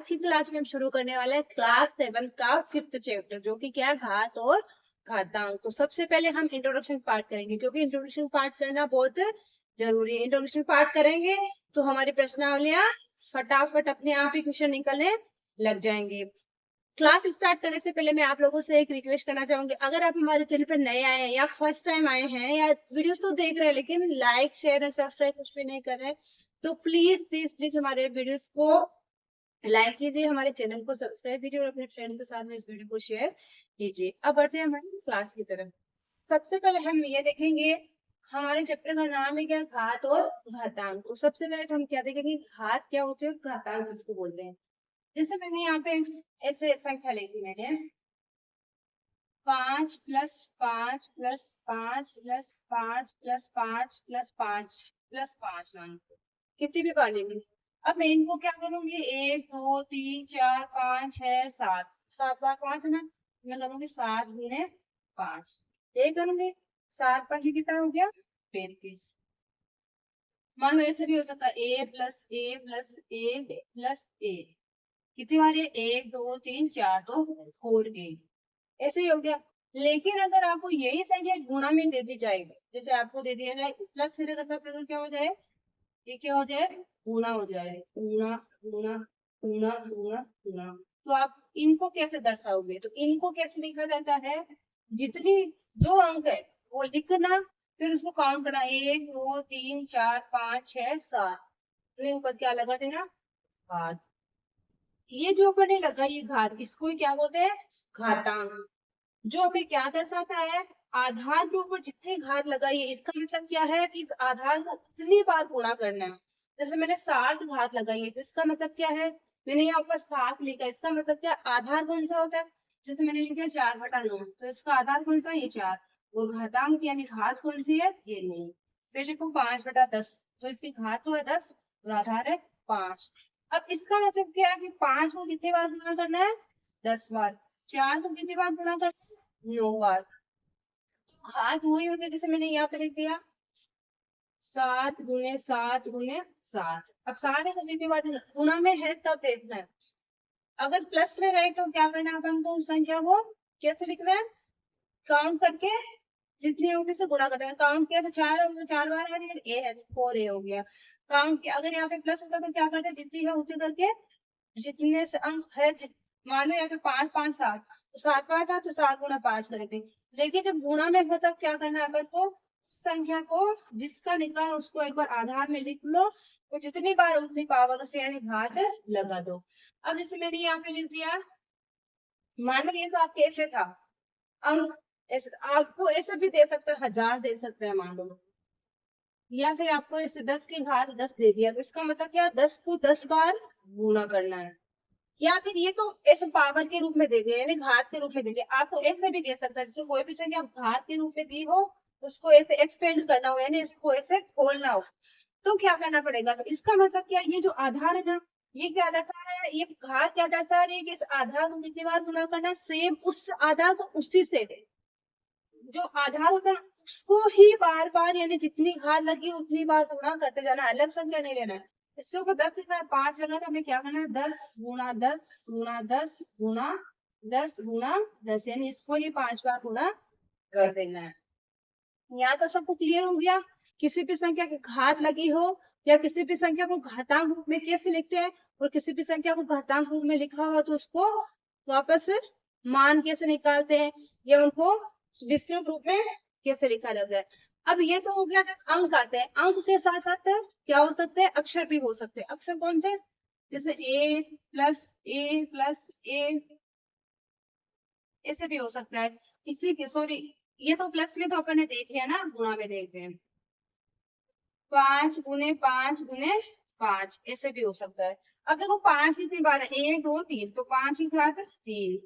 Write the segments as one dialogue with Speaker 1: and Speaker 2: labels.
Speaker 1: की क्लास में हम शुरू करने वाले हैं क्लास 7 का 5th चैप्टर, जो कि क्या है, घात और घातांक। तो सबसे पहले हम इंट्रोडक्शन पार्ट करेंगे, क्योंकि इंट्रोडक्शन पार्ट करना बहुत जरूरी है। इंट्रोडक्शन पार्ट करेंगे तो हमारी प्रश्नावलियां फटाफट अपने आप ही क्वेश्चन निकलने लग जाएंगे। क्लास स्टार्ट करने से पहले मैं आप लोगों से एक रिक्वेस्ट करना चाहूंगी, अगर आप हमारे चैनल पर नए आए हैं या फर्स्ट टाइम आए हैं या वीडियोस तो देख रहे हैं लेकिन लाइक शेयर और सब्सक्राइब कुछ भी नहीं कर रहे, तो प्लीज प्लीज प्लीज हमारे वीडियोस को लाइक कीजिए, हमारे चैनल को सब्सक्राइब कीजिए और अपने फ्रेंड के साथ में इस वीडियो को शेयर कीजिए। अब बढ़ते हैं हमारी क्लास की तरफ। सबसे पहले हम ये देखेंगे, हमारे चैप्टर का नाम है क्या, घात और घातांक। तो सबसे पहले तो हम क्या देखेंगे, घात क्या होते हैं, घातांक किसको बोलते हैं। जैसे मैंने यहाँ पे ऐसे संख्या लिखी, मैंने 5+5+5+5+5+5+5 मान कितनी भी बार लेंगे। अब मैं इनको क्या करूंगी, 1 2 3 4 5 6 7, 7 बार 5 है ना, मैं करूंगी 7 × 5, ये करूंगी 7 5 कितना हो गया, 35। मान लो ऐसे भी हो सकता है, a+a+a+a कितनी बार है, 1 2 3 4 तो 4a, ऐसे ही हो गया। लेकिन अगर आपको यही संख्या गुणा में दे दी जाएगी, जैसे आपको दे दिया जाए प्लस की जगह सब जगह क्या हो जाए, ये क्या हो जाए, गुणा हो जाए, गुणा गुणा गुणा गुणा गुणा। तो आप इनको कैसे दर्शाओगे, तो इनको कैसे लिखा जाता है, जितनी जो अंक है वो लिखना, फिर उसको काउंट करना, 1 2 3 4 5 6 7, ऊपर क्या लगा देना, घात। ये जो ऊपर नहीं लगा ये घात, इसको ही क्या बोलते हैं, घातांक। जो हमें क्या दर्शाता है, आधार के ऊपर जितनी घात लगाई है, इसका मतलब क्या है कि इस आधार को उतनी बार गुणा करना है। जैसे मैंने 7 घात लगाई है, तो इसका मतलब क्या है, मैंने यहाँ ऊपर 7 लिखा है, इसका मतलब क्या, आधार कौन सा होता है। जैसे मैंने लिख दिया 4/9, तो इसका आधार कौन सा, ये 4, और घातांक यानी घात कौन सी है, ये नहीं। फिर लिखो 5/10, तो इसकी घात तो है 10 और आधार है 5। अब इसका मतलब क्या है कि 5 को कितनी बार गुणा करना है, 10 बार। 4 को कितनी बार गुणा करना है, 9 बार। घात वही होते जैसे मैंने यहाँ पे लिख दिया 7 × 7 × 7। अब 7 को कितनी बार गुणा में है तब देखना है, अगर प्लस में रहे तो क्या करना है, अपन को उस संख्या को कैसे लिखना है, काउंट करके जितनी होगी से गुणा करते हैं। काउंट किया तो 4 हो गया, 4 बार आ रही है, ए है 4a हो गया। काउंट किया, अगर यहाँ पे प्लस होता तो क्या करते, जितनी है उतनी करके जितने से अंक है, मानो यहाँ पे 5 5 7, तो 7 बार था तो 7 × 5 करे थे। लेकिन जब गुणा में है तब क्या करना है, अपन को उस संख्या को जिसका निकाल उसको एक बार आधार में लिख लो, तो जितनी बार उतनी पावर उसे यानी घात लगा दो। अब जैसे मैंने यहाँ पे लिख दिया, मानो ये तो आपके ऐसे था अंक, ऐसे आपको ऐसे भी दे सकते हैं, 1000 दे सकते हैं मान लो, या फिर आपको ऐसे 10 की घात 10 दे दिया, तो इसका मतलब क्या, 10 को 10 बार गुणा करना है। या फिर ये तो ऐसे पावर के रूप में दे दिया, यानी घात के रूप में दे दिया, आपको ऐसे भी दे सकता है, जैसे कोई भी संख्या घात के रूप में दी हो, उसको ऐसे एक्सपेंड करना हो, यानी इसको ऐसे खोलना हो, तो क्या करना पड़ेगा। तो इसका मतलब क्या, ये जो आधार है ना, ये क्या दर्शा रहा है, ये घात क्या दर्शा रही है कि इस आधार को कितनी बार गुणा करना है, सेम उस आधार को उसी से जो आधार होता है ना, उसको ही बार बार यानी जितनी घात लगी उतनी बार गुणा करते जाना, अलग संख्या नहीं लेना है। इसके ऊपर 10 लिखा है, 5 लगा तो हमें क्या करना है, 10 × 10 × 10 × 10 × 10 यानी इसको ही 5 बार गुणा कर देना है। यहाँ तो सबको क्लियर हो गया। किसी भी संख्या की घात लगी हो या किसी भी संख्या को घातांक रूप में कैसे लिखते हैं, और किसी भी संख्या को घातांक रूप में लिखा हुआ तो उसको वापस मान कैसे निकालते हैं, या उनको विस्तृत रूप में कैसे लिखा जाता है। अब ये तो हो गया जब अंक आते हैं, अंक के साथ साथ क्या हो सकते हैं, अक्षर भी हो सकते हैं। अक्षर कौन से, जैसे a+a+a, ऐसे भी हो सकता है। इसी के सॉरी, ये तो प्लस में तो अपन ने देख लिया ना, गुणा में देखते हैं, 5 × 5 × 5 ऐसे भी हो सकता है। अब देखो 5 कितनी बार है, 1 2 3, तो 5 की घात 3,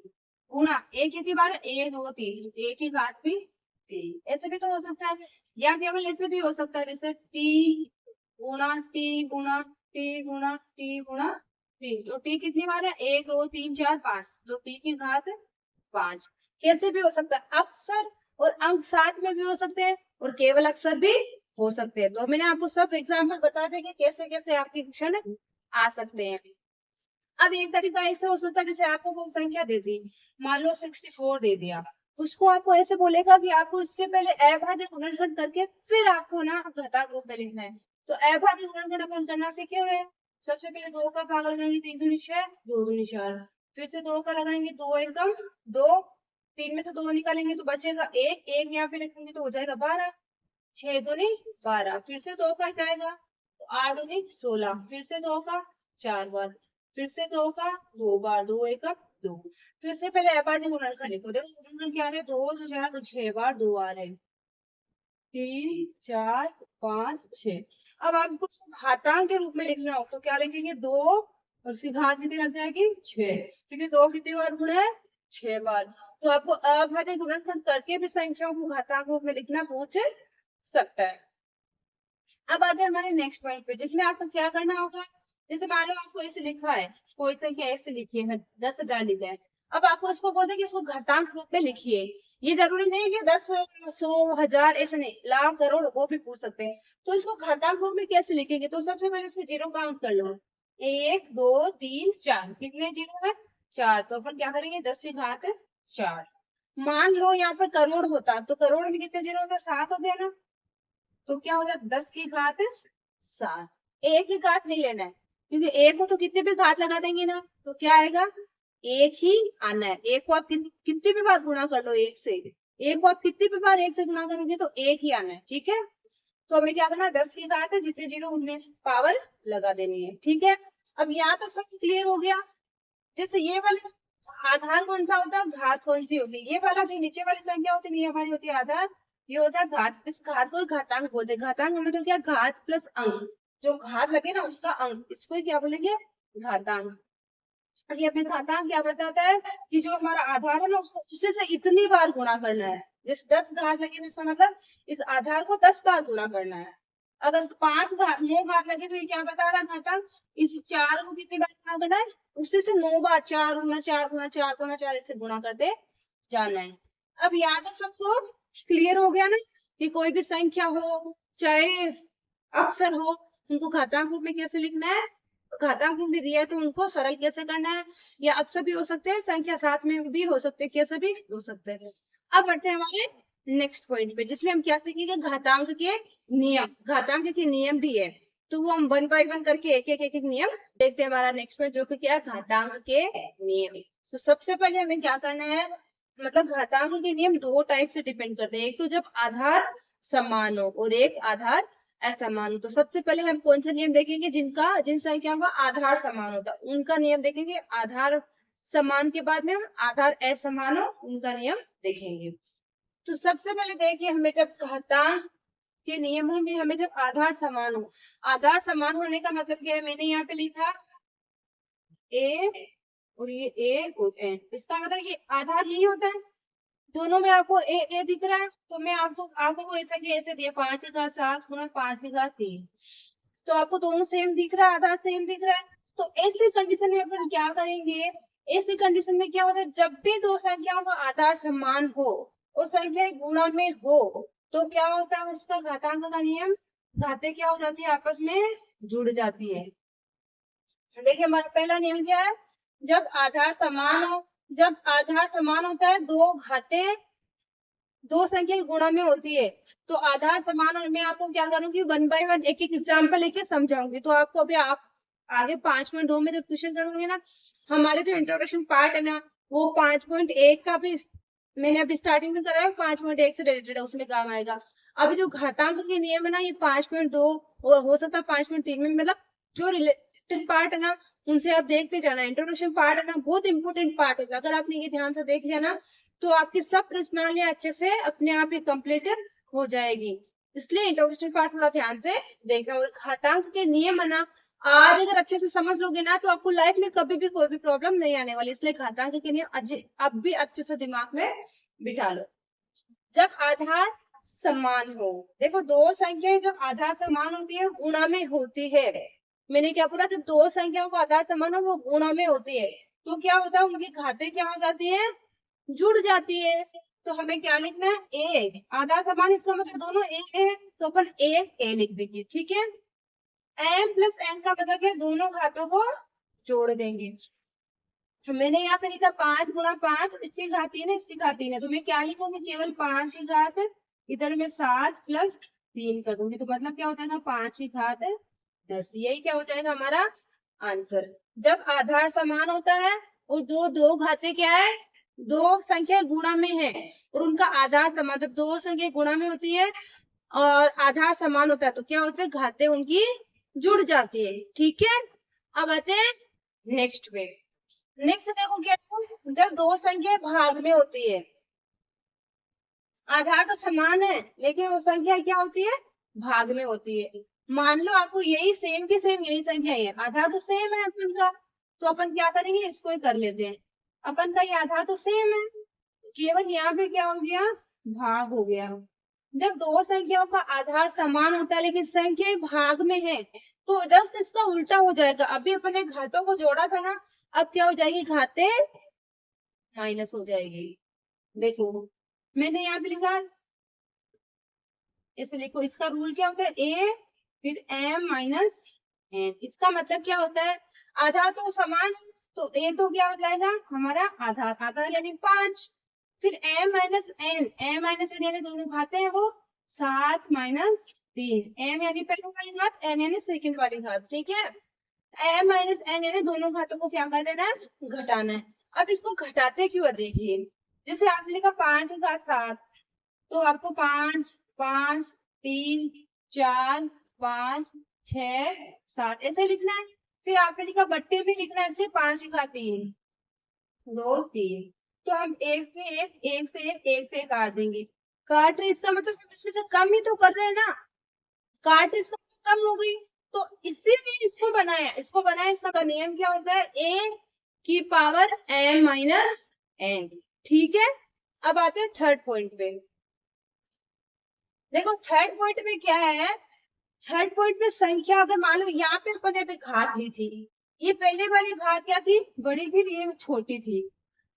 Speaker 1: गुणा एक कितनी बार है, 1 2 3, एक की घात भी 3, ऐसे भी तो हो सकता है। या केवल ऐसे भी हो सकता है, जैसे टी गुणा टी गुणा टी गुणा टी गुणा टी, तो टी कितनी बार है, 1 2 3 4 5, तो टी की घात 5। कैसे भी हो सकता है, अक्षर और अंक साथ में भी हो सकते हैं और केवल अक्षर भी हो सकते हैं। तो मैंने आपको सब एग्जाम्पल बता दें कि कैसे कैसे आपके क्वेश्चन आ सकते हैं। अब एक तरीका ऐसे हो सकता है, जैसे आपको कोई संख्या दे दी, मान लो 64 दे दिया, उसको आपको ऐसे बोलेगा कि आपको इसके पहले अभाज्य गुणनखंड करके फिर आपको ना घातांक रूप में लिखना है। तो अभाज्य गुणनखंड अपन करना सीखे हुए हैं। सबसे पहले 2 का भाग लगाएंगे, 3 दूनी 6, 2 दूनी 4, फिर से 2 का लगाएंगे, 2 एकम 2, 3 में से 2 निकालेंगे तो बचेगा 1, 1 यहाँ पे लिखेंगे तो हो जाएगा 12, 6 दूनी 12, फिर से 2 का जाएगा तो 8 दूनी 16, फिर से 2 का 4 बार, फिर से 2 का 2 बार, 2 एकम 2। तो इससे पहले अभाज्य गुणनखंड लिखो, देखो गुणनखंड क्या आ रहे हैं, 2 2 4 तो 6 बार 2 आ रहे हैं, 3 4 5 6। अब आपको घातांक के रूप में लिखना हो तो क्या लिखेंगे, 2 और उसकी घात कितनी लग जाएगी 6, क्योंकि 2 कितनी बार गुणा है 6 बार। तो आपको अभाज्य गुणनखंड करके भी संख्याओं को घातांक रूप में लिखना पूछ सकता है। अब आते हैं हमारे नेक्स्ट पॉइंट पे, जिसमें आपको क्या करना होगा, जैसे मान लो आपको ऐसे लिखा है, कोई संख्या ऐसे लिखी है, 10,000 लिखा है, अब आपको इसको बोलते हैं कि इसको घातांक रूप में लिखिए। ये जरूरी नहीं है कि 10 100 1000 ऐसे नहीं, लाख करोड़ वो भी पूछ सकते हैं। तो इसको घातांक रूप में कैसे लिखेंगे, तो सबसे पहले उसके जीरो काउंट कर लो, 1 2 3 4, कितने जीरो है 4, तो अपन क्या करेंगे 10 की घात 4। मान लो यहाँ पर करोड़ होता तो करोड़ में कितने जीरो होता, 7 होते हैं ना, तो क्या हो जाता 10 की घात 7। एक ही घात नहीं लेना है, क्योंकि एक को तो कितने भी घात लगा देंगे ना तो क्या आएगा, एक ही आना है। एक को आप कितने भी बार गुणा कर लो एक से, एक को आप कितने भी बार एक से गुणा करोगे तो एक ही आना है, ठीक है। तो हमें क्या करना है, 10 की घात है, जितने जीरो उतने पावर लगा देनी है, ठीक है। अब यहाँ तक सब क्लियर हो गया। जैसे ये वाले आधार कौन सा होता है, घात कौन सी होती है, ये वाला जो नीचे वाली संख्या होती है ये हमारी होती है आधार, ये होता है घात। इस घात को घातांक बोलते हैं। घातांक का मतलब क्या, घात प्लस अंक, जो घात लगे ना उसका अंक, इसको ही क्या बोलेंगे, घातांक। और ये हमें घातांक क्या बताता है कि जो हमारा आधार है ना उसको उससे से इतनी बार गुणा करना है। जिस 10 घात लगे इसका मतलब इस आधार को 10 बार गुणा करना है। अगर 5 घात 9 घात लगे तो ये क्या बता रहा है घातांक, इस 4 को कितनी बार गुणा करना है, उससे से 9 बार, 4 गुना 4 गुना 4 गुना 4 ऐसे गुणा करते जाना है। अब यहाँ तक सबको क्लियर हो गया ना, कि कोई भी संख्या हो चाहे अक्षर हो, उनको घातांक रूप में कैसे लिखना है, घातांक रूप में दिया है तो उनको सरल कैसे करना है, या अक्षर भी हो सकते हैं, संख्या साथ में भी हो सकते हैं, कैसे भी हो सकते हैं। अब बढ़ते हैं हमारे नेक्स्ट पॉइंट पे, जिसमें हम क्या सीखेंगे, घातांक के नियम। घातांक के नियम भी है, तो वो हम 1 बाय 1 करके एक एक नियम देखते हैं। हमारा नेक्स्ट पॉइंट जो कि क्या है, घातांक के नियम। तो सबसे पहले हमें क्या करना है, मतलब घातांक के नियम दो टाइप से डिपेंड करते हैं, एक तो जब आधार समान हो और एक आधार असमान हो। तो सबसे पहले हम कौन सा नियम देखेंगे, जिन संख्याओं का आधार समान होता है उनका नियम देखेंगे। आधार समान के बाद में हम आधार असमान हो उनका नियम देखेंगे। तो सबसे पहले देखिए, हमें जब घातांक के नियमों में हमें जब आधार समान हो, आधार समान होने का मतलब क्या है, मैंने यहाँ पे लिखा ए और ये ए और एन, इसका मतलब ये आधार यही होता है। दोनों में आपको ए ए दिख रहा है, तो मैं आपको ऐसा कि ऐसे दिया 5 की घात 7 गुणा 5 की घात 3, तो आपको दोनों सेम दिख रहा है, आधार सेम दिख रहा है। तो ऐसी कंडीशन में अपन क्या करेंगे, ऐसी कंडीशन में क्या होता है, जब भी दो संख्याओं का आधार समान हो और संख्या गुणा में हो तो क्या होता है, उसका घातांक का नियम, घातें क्या हो जाती है, आपस में जुड़ जाती है। देखिए हमारा पहला नियम क्या है, जब आधार समान हो, जब आधार समान होता है, दो घातें दो संख्या गुणा में होती है, तो आधार समान और मैं आपको क्या करूंगी 1 बाय 1 एक एक एग्जाम्पल लेके समझाऊंगी। तो आपको अभी आप आगे 5.2 में जब क्वेश्चन करोगे ना, हमारे जो इंट्रोडक्शन पार्ट है ना वो 5.1 का भी मैंने अभी स्टार्टिंग में कराया, 5.1 से रिलेटेड है, उसमें काम आएगा। अभी जो घातांक के नियम है ना ये 5.2 और हो सकता है 5.3 में, मतलब जो रिलेटेड पार्ट है ना उनसे आप देखते जाना। इंट्रोडक्शन पार्ट है ना बहुत इंपॉर्टेंट पार्ट है, अगर आपने ये ध्यान से देख लिया ना तो आपकी सब प्रश्नावलियां अच्छे से अपने आप ही कंप्लीट हो जाएगी। इसलिए इंट्रोडक्शन पार्ट थोड़ा ध्यान से देखना। और घातांक के नियम है ना आज अगर अच्छे से समझ लोगे ना तो आपको लाइफ में कभी भी कोई भी प्रॉब्लम नहीं आने वाली। इसलिए घातांक के नियम अब भी अच्छे से दिमाग में बिठा लो। जब आधार समान हो, देखो दो संख्याएं जब आधार समान होती है गुणा में होती है, मैंने क्या बोला, जब दो संख्याओं का आधार समान हो वो गुणा में होती है तो क्या होता है, उनकी घातें क्या हो जाती है, जुड़ जाती है। तो हमें क्या लिखना है, ए आधार समान, इसका मतलब दोनों ए है तो अपन ए लिख देंगे, ठीक है। एम प्लस एन का मतलब है दोनों घातों को जोड़ देंगे। तो मैंने यहाँ पे लिखा 5 गुणा 5, इसकी घात 3 है, इसकी घात 3 है, तो मैं क्या लिखूंगी, केवल 5 की घात, इधर मैं 7 प्लस 3 कर दूंगी, तो मतलब क्या हो जाएगा 5 की घात 10। यही क्या हो जाएगा हमारा आंसर। जब आधार समान होता है और दो घातें क्या है, दो संख्या गुणा में है और उनका आधार समान, जब दो संख्या गुणा में होती है और आधार समान होता है तो क्या होता है, घातें उनकी जुड़ जाती है। ठीक है, अब आते हैं नेक्स्ट पे। नेक्स्ट देखो क्या, जब दो संख्या भाग में होती है, आधार तो समान है लेकिन वो संख्या क्या होती है, भाग में होती है। मान लो आपको यही सेम की सेम यही संख्या है, आधार तो सेम है अपन का, तो अपन क्या करेंगे, इसको ही कर लेते हैं। अपन का ये आधार तो सेम है, केवल यहाँ पे क्या हो गया, भाग हो गया। जब दो संख्याओं का आधार समान होता है लेकिन संख्या भाग में है तो जस्ट इसका उल्टा हो जाएगा। अभी अपने घातों को जोड़ा था ना, अब क्या हो जाएगी, घाते माइनस हो जाएगी। देखो मैंने यहाँ पे लिखा, ऐसे लिखो, इसका रूल क्या होता है, ए फिर m माइनस n। इसका मतलब क्या होता है, आधार तो समान है तो ए तो क्या हो जाएगा हमारा आधार, आधार यानी 5, फिर m माइनस n यानी दोनों घाते हैं वो 7 माइनस 3, m यानी पहले वाली घात, n यानी सेकंड वाली घात। ठीक है, m माइनस n यानी दोनों घातों को क्या कर देना है, घटाना है। अब इसको घटाते क्यों है, देखिए जैसे आपने लिखा 5 का 7, तो आपको 5 5 3 4 5 6 7 ऐसे लिखना है। फिर आपने लिखा बट्टे में लिखना है, इसलिए 5 का 3 2 3, तो हम एक से एक से काट देंगे। काट रहे इसका मतलब हम इसमें से कम ही तो कर रहे हैं ना, काट इसका मतलब कम हो गई, तो इसीलिए इसको बनाया, इसका नियम क्या होता है, a की पावर m माइनस n। ठीक है, अब आते हैं थर्ड पॉइंट पे। देखो थर्ड पॉइंट में क्या है, थर्ड पॉइंट में संख्या, अगर मान लो यहाँ पे अपन ने घात ली थी, ये पहले वाली घात क्या थी, बड़ी थी, ये छोटी थी।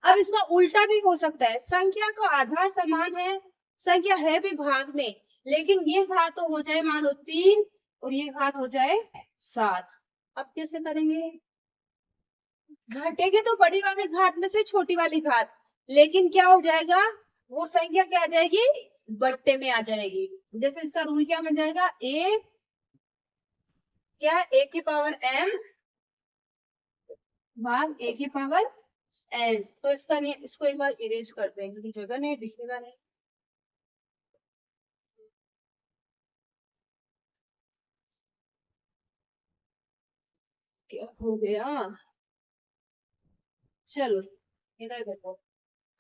Speaker 1: अब इसका उल्टा भी हो सकता है, संख्या का आधार समान है, संख्या है भी भाग में, लेकिन ये घात तो हो जाए मान लो 3 और ये घात हो जाए 7। अब कैसे करेंगे, घटेगी तो बड़ी वाली घात में से छोटी वाली घात, लेकिन क्या हो जाएगा, वो संख्या क्या आ जाएगी, बट्टे में आ जाएगी। जैसे इसका रूल क्या बन जाएगा, a क्या, a की पावर m भाग a की पावर n। तो इसका नहीं, इसको एक बार इरेज करते हैं क्योंकि जगह नहीं दिखेगा नहीं। क्या हो गया, चलो इधर देखो,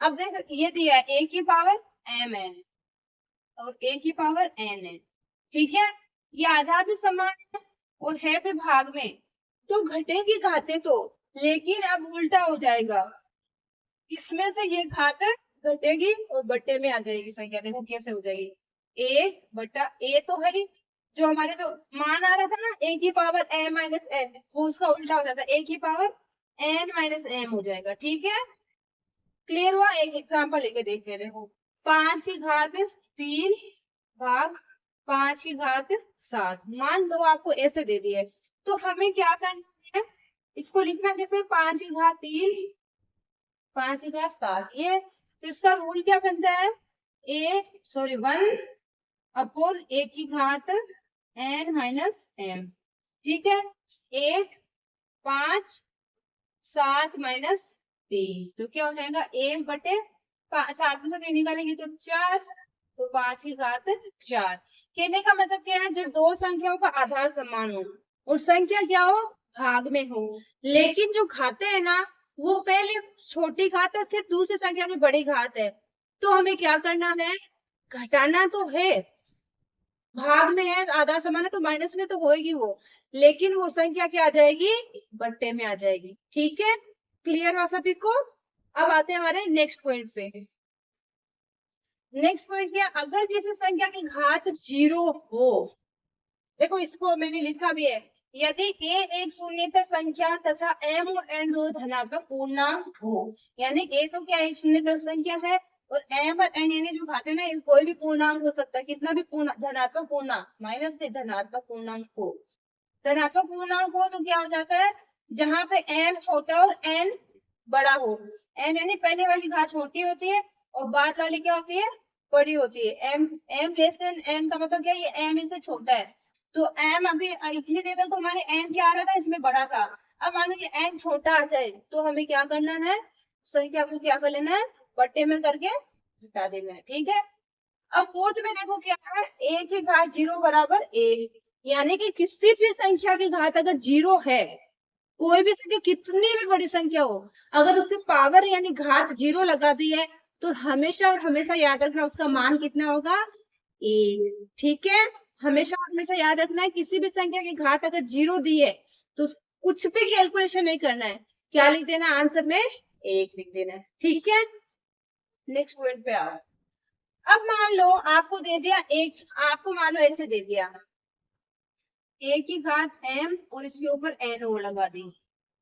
Speaker 1: अब देख ये दिया है a की पावर m है और a की पावर n है। ठीक है, ये आधार भी समान है और है भी भाग में, तो घटेगी घाते तो, लेकिन अब उल्टा हो जाएगा, इसमें से ये घात घटेगी और बट्टे में आ जाएगी संख्या। देखो कैसे हो जाएगी, a बटा a तो है ही, जो हमारे जो मान आ रहा था ना a की पावर m माइनस n, वो उसका उल्टा हो जाता है, a की पावर n माइनस m हो जाएगा। ठीक है, क्लियर हुआ। एक एग्जाम्पल लेके देखते हैं, देखो 5 की घात 3 भाग 5 की घात 7, मान लो आपको ऐसे दे दिए, तो हमें क्या करना है, इसको लिखना कैसे, 5 की घात 3 5 की घात 7, ये तो इसका रूल क्या बनता है, 1 अपॉन a की घात n माइनस m। ठीक है, 1 5 7 माइनस 3, तो क्या हो जाएगा 1 बटे 7 में से 3 निकालेंगे तो 4, तो 5 की घात 4। कहने का मतलब क्या है, जब दो संख्याओं का आधार समान हो और संख्या क्या हो, भाग में हो, लेकिन जो घाते हैं ना वो पहले छोटी घात है फिर दूसरी संख्या में बड़ी घात है, तो हमें क्या करना है, घटाना तो है, भाग में है आधार समान है तो माइनस में तो होगी वो, लेकिन वो संख्या क्या आ जाएगी, बट्टे में आ जाएगी। ठीक है, क्लियर हुआ सभी को। अब आते हैं हमारे नेक्स्ट पॉइंट पे। नेक्स्ट पॉइंट क्या, अगर किसी संख्या की घात 0 हो, देखो इसको मैंने लिखा भी है, यदि a एक शून्येतर संख्या तथा m और n दो धनात्मक पूर्णांक हो, यानी a तो क्या एक शून्येतर संख्या है और m और n यानी जो घाते ना कोई भी पूर्णांक हो सकता है, कितना भी धनात्मक पूर्णांक, माइनस में धनात्मक पूर्णांक हो, धनात्मक पूर्णांक हो तो क्या हो जाता है, जहाँ पे m छोटा और n बड़ा हो। m यानी पहले वाली घात छोटी होती है और बाद वाली क्या होती है, बड़ी होती है। m लेस देन n का मतलब क्या है, ये m इससे छोटा है। तो m अभी इतनी देर तक तो हमारे n क्या आ रहा था, इसमें बड़ा था। अब मान लीजिए n छोटा आ जाए तो हमें क्या करना है, संख्या को क्या कर लेना है, बट्टे में करके घटा देना है। ठीक है। अब फोर्थ में देखो क्या है, a की घात 0 बराबर a, यानी कि किसी भी संख्या की घात अगर 0 है, कोई भी संख्या कितनी भी बड़ी संख्या हो, अगर उसके पावर यानी घात 0 लगा दी है तो हमेशा और हमेशा याद रखना उसका मान कितना होगा, 1। ठीक है। हमेशा और हमेशा याद रखना है किसी भी संख्या की घात अगर 0 दी है तो कुछ भी कैलकुलेशन नहीं करना है, क्या लिख देना आंसर में, 1 लिख देना है। ठीक है। नेक्स्ट पॉइंट पे आओ। अब मान लो आपको दे दिया एक, आपको मान लो ऐसे दे दिया a की घात m और इसके ऊपर n और लगा दी।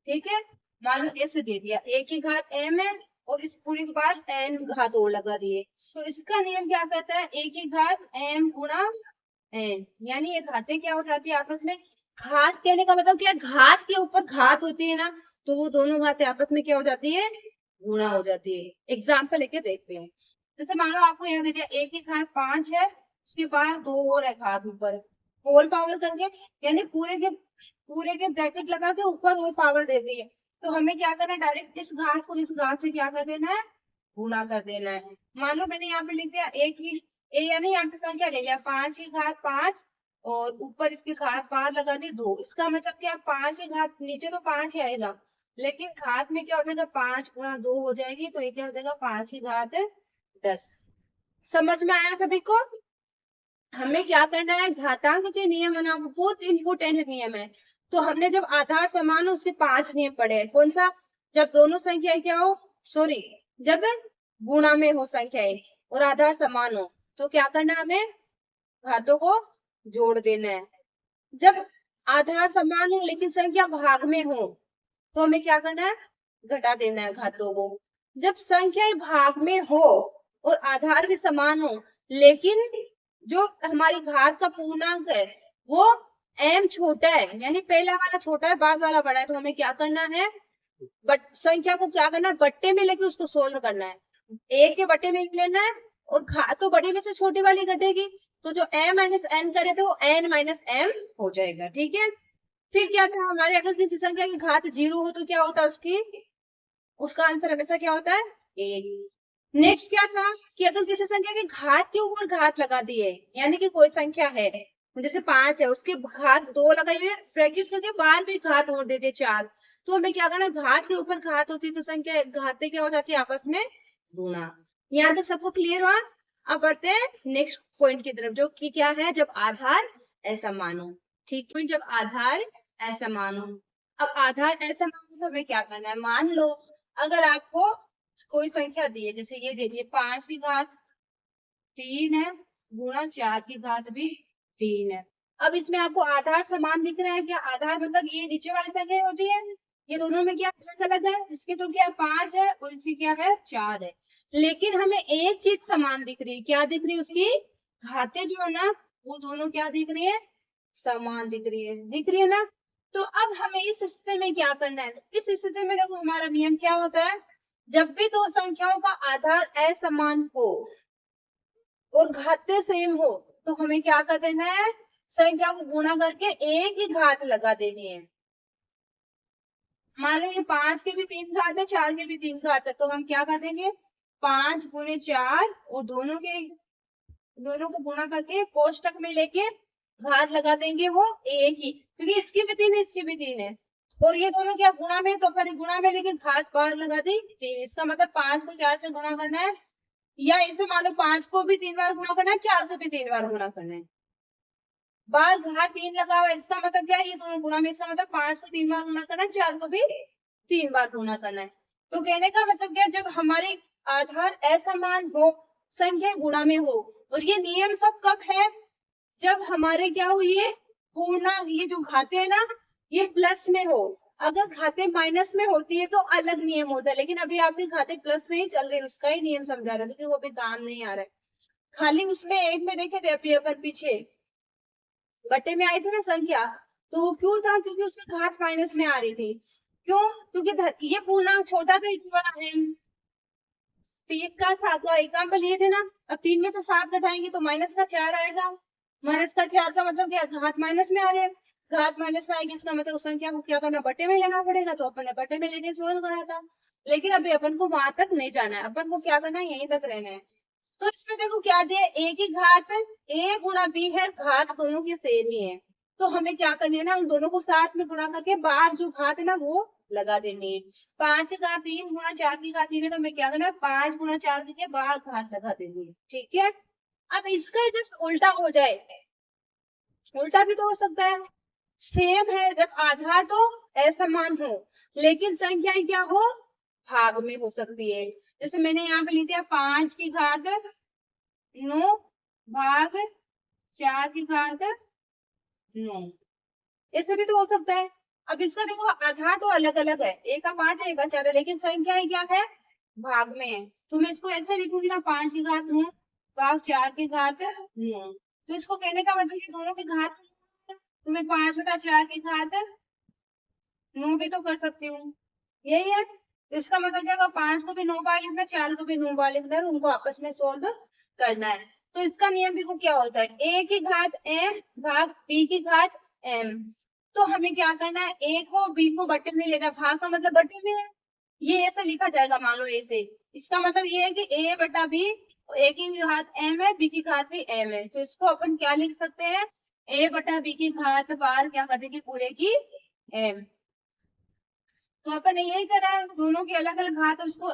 Speaker 1: ठीक है। मान लो ऐसे दे दिया a की घात m है और इस पूरी के बाद n घात और लगा दिए, तो इसका नियम क्या कहता है, a की घात m गुणा n, यानी ये घातें क्या हो जाती है आपस में, घात कहने का मतलब क्या, घात के ऊपर घात होती है ना, तो वो दोनों घातें आपस में क्या हो जाती है, गुणा हो जाती है। एग्जाम्पल लेके देखते हैं। जैसे मान लो आपको यहाँ दे दिया a की घात 5 है, उसके बाद 2 और है घात ऊपर, होल पावर करके, यानी पूरे के ब्रैकेट लगा के ऊपर और पावर दे दी है, तो हमें क्या करना है, डायरेक्ट इस घात को इस घात से क्या कर देना है, गुणा कर देना है। मान लो मैंने यहाँ पे लिख दिया a की, a यानी यहाँ पे संख्या ले लिया 5 की घात 5 और ऊपर इसकी घात बाहर लगा दी 2, इसका मतलब क्या, 5 की घात, नीचे तो 5 ही आएगा लेकिन घात में क्या हो जाएगा, 5 गुणा 2 हो जाएगी, तो ये क्या हो जाएगा, 5 की घात 10। समझ में आया सभी को। हमें क्या करना है, घातांक के नियम है ना, बहुत इंपोर्टेंट नियम है। तो हमने जब आधार समान हो उसके 5 नियम पढ़े हैं। कौन सा, जब दोनों संख्याएं क्या हो, सॉरी, जब गुणा में हो संख्याएं और आधार समान हो तो क्या करना है, हमें घातों को जोड़ देना है। जब आधार समान हो लेकिन संख्या भाग में हो तो हमें क्या करना है, घटा देना है घातों को। जब संख्याएं भाग में हो और आधार भी समान हो लेकिन जो हमारी घात का पूर्णांक है वो m छोटा है, यानी पहला वाला छोटा है बाद वाला बड़ा है, तो हमें क्या करना है, बट संख्या को क्या करना है, बट्टे में लेके उसको सोल्व करना है। एक के बट्टे में लेना है और घात तो बड़ी में से छोटी वाली घटेगी, तो जो m माइनस n करे थे वो n माइनस m हो जाएगा। ठीक है। फिर क्या था हमारे, अगर किसी संख्या की घात 0 हो तो क्या होता है उसकी, उसका आंसर हमेशा क्या होता है, 1। नेक्स्ट क्या था कि अगर किसी संख्या की घात के ऊपर घात लगा दी है, यानी कि कोई संख्या है जैसे 5 है उसकी घात 2 लगाई हुई है, ब्रैकेट करके बाहर भी घात और दे दे 4, तो हमें क्या करना, घात के ऊपर घात होती है तो संख्या घातें क्या हो जाती है, आपस में गुणा। यहाँ तक सबको क्लियर हुआ। अब बढ़ते हैं नेक्स्ट पॉइंट की तरफ, जो कि क्या है, जब आधार असमान हो। ठीक है, जब आधार असमान हो। अब आधार असमान हो तो हमें क्या करना है, मान लो अगर आपको कोई संख्या दी है, जैसे ये दे दी 5 की घात 3 है गुणा 4 की घात भी 3 है। अब इसमें आपको आधार समान दिख रहा है क्या, आधार मतलब ये नीचे वाली संख्या होती है, ये दोनों में क्या अलग अलग है, इसके तो क्या 5 है और इसकी क्या है 4 है, लेकिन हमें एक चीज समान दिख रही है, क्या दिख रही है, उसकी घातें जो है ना वो दोनों क्या दिख रही है, समान दिख रही है, दिख रही है ना। तो अब हमें इस स्थिति में क्या करना है, इस स्थिति में देखो हमारा नियम क्या होता है, जब भी दो संख्याओं का आधार असमान हो और घातें सेम हो तो हमें क्या कर देना है, संख्या को गुणा करके एक ही घात लगा देनी है। मान लो ये 5 के भी 3 घात है 4 के भी 3 घात है, तो हम क्या कर देंगे, 5 गुणे 4 और दोनों को गुणा करके कोष्टक में लेके घात लगा देंगे वो एक ही, क्योंकि इसकी भी 3 है इसकी भी 3 है और ये दोनों क्या गुणा में, तो फिर गुणा में लेके घात बाहर लगा दी 3, इसका मतलब 5 को 4 से गुणा करना है, या इसे मान लो 5 को भी 3 बार गुणा करना है 4 को भी 3 बार गुणा करना है। बार घात 3 लगा हुआ है इसका मतलब क्या है, ये दोनों गुणा में, इसका मतलब 5 को 3 बार गुणा करना है 4 को भी 3 बार गुणा करना है। तो कहने का मतलब क्या, जब हमारे आधार असमान हो संख्या गुणा में हो, और ये नियम सब कब है, जब हमारे क्या हो, ये पूर्णांक, ये जो घाते है ना ये प्लस में हो। अगर घाते माइनस में होती है तो अलग नियम होता है, लेकिन अभी आपके खाते प्लस में ही चल रहे हैं, उसका ही नियम समझा रहा है क्योंकि वो भी काम नहीं आ रहा है। खाली उसमें एक में देखे थे अभी अगर पीछे बट्टे में आई थी ना संख्या, तो वो क्यों था, क्योंकि उसकी घात माइनस में आ रही थी। क्यों? क्योंकि ये पूर्णांक छोटा था, इतना बड़ा है। 3 का 7 का एग्जाम्पल लिए थे ना। अब 3 में से 7 घटाएंगे तो माइनस का 4 आएगा। माइनस का 4 का मतलब क्या? घात माइनस में आ रहे हैं। घात माइनस में आएगी, इसका मतलब उस संख्या को क्या करना? बटे में लेना पड़ेगा। तो अपन ने बटे में लेके सोल्व करा था। लेकिन अभी अपन को वहां तक नहीं जाना है, अपन को क्या करना है? यहीं तक रहना है। तो इसमें देखो क्या दिया? a की घात a गुणा b है, घात दोनों की सेम ही है। तो हमें क्या करनी है ना, उन दोनों को साथ में गुणा करके बाहर जो घात है ना वो लगा देनी है। 5 का 3 गुणा 4 की घात 3 है, तो हमें क्या करना है? 5 गुणा 4 के बाहर घात लगा देनी है। ठीक है। अब इसका जस्ट उल्टा हो जाए, उल्टा भी तो हो सकता है। सेम है, जब आधार तो असमान हो लेकिन संख्याएं क्या हो? भाग में हो सकती है। जैसे मैंने यहाँ पे लिख दिया 5 की घात 9 भाग 4 की घात 9, ऐसे भी तो हो सकता है। अब इसका देखो आधार तो अलग अलग है, एक का 5 है, एक का 4 है, लेकिन संख्याएं क्या है? भाग में है। तो मैं इसको ऐसे लिखूंगी ना, 5 की घात 9 भाग 4 की घात 9। तो इसको कहने का मतलब ये दोनों की घात, तो मैं 5 बटा 4 की घात 9 भी तो कर सकती हूँ। यही है। तो इसका मतलब क्या होगा? 5 को भी 9 बार लिखना, 4 को भी 9 बार लिखना है, उनको आपस में सोल्व करना है। तो इसका नियम देखो क्या होता है? a की घात m भाग b की घात m। तो हमें क्या करना है? a को b को बटे में लेना, भाग का मतलब बटे में है। ये ऐसा लिखा जाएगा, मान लो ऐसे। इसका मतलब ये है कि a बटा b, a की घात m है, b की घात भी m है। तो इसको अपन क्या लिख सकते हैं? a बटा b की घात बार क्या कर देंगे? पूरे की m। तो अपन ने यही करा है, दोनों की अलग अलग घात, उसको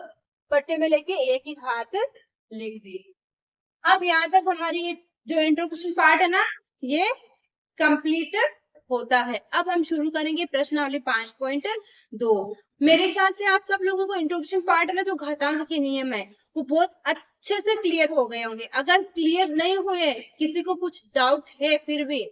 Speaker 1: बट्टे में लेके एक ही घात लिख दी। अब यहाँ तक हमारी ये जो इंट्रोडक्शन पार्ट है ना, ये कंप्लीट होता है। अब हम शुरू करेंगे प्रश्नावली 5.2। मेरे ख्याल से आप सब लोगों को इंट्रोडक्शन पार्ट है ना, जो घातांक के नियम है, वो बहुत अच्छे से क्लियर हो गए होंगे। अगर क्लियर नहीं हुए, किसी को कुछ डाउट है फिर भी,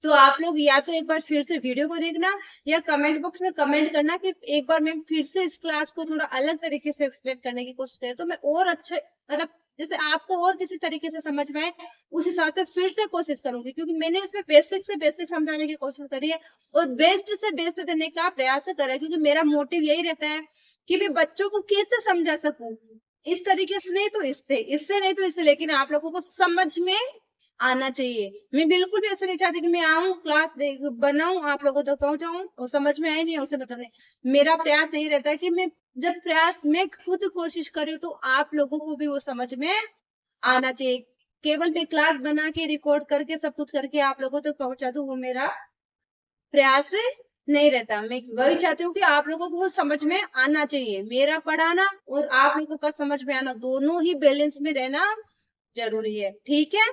Speaker 1: तो आप लोग या तो एक बार फिर से वीडियो को देखना या कमेंट बॉक्स में कमेंट करना कि एक बार मैं फिर से इस क्लास को थोड़ा अलग तरीके से एक्सप्लेन करने की कोशिश करें, तो मैं और अच्छे, मतलब जैसे आपको और किसी तरीके से समझ में आए उस हिसाब से फिर से कोशिश करूंगी। क्योंकि मैंने इसमें बेसिक से बेसिक समझाने की कोशिश करी है और बेस्ट से बेस्ट देने का प्रयास करा है, क्योंकि मेरा मोटिव यही रहता है कि मैं बच्चों को कैसे समझा सकूं, इस तरीके से नहीं तो इससे, इससे नहीं तो इससे, लेकिन आप लोगों को समझ में आना चाहिए। मैं बिल्कुल भी ऐसे नहीं चाहती कि मैं आऊं क्लास बनाऊं आप लोगों तक पहुंचाऊं और समझ में आए नहीं उसे बताने। मेरा प्रयास यही रहता है कि मैं जब प्रयास में खुद कोशिश करूं तो आप लोगों को भी वो समझ में आना चाहिए। केवल मैं क्लास बना के रिकॉर्ड करके सब कुछ करके आप लोगों तक पहुंचा दूं, वो मेरा प्रयास नहीं रहता। मैं वही चाहती हूँ कि आप लोगों को समझ में आना चाहिए। मेरा पढ़ाना और आप लोगों का समझ में आना, दोनों ही बैलेंस में रहना जरूरी है। ठीक है।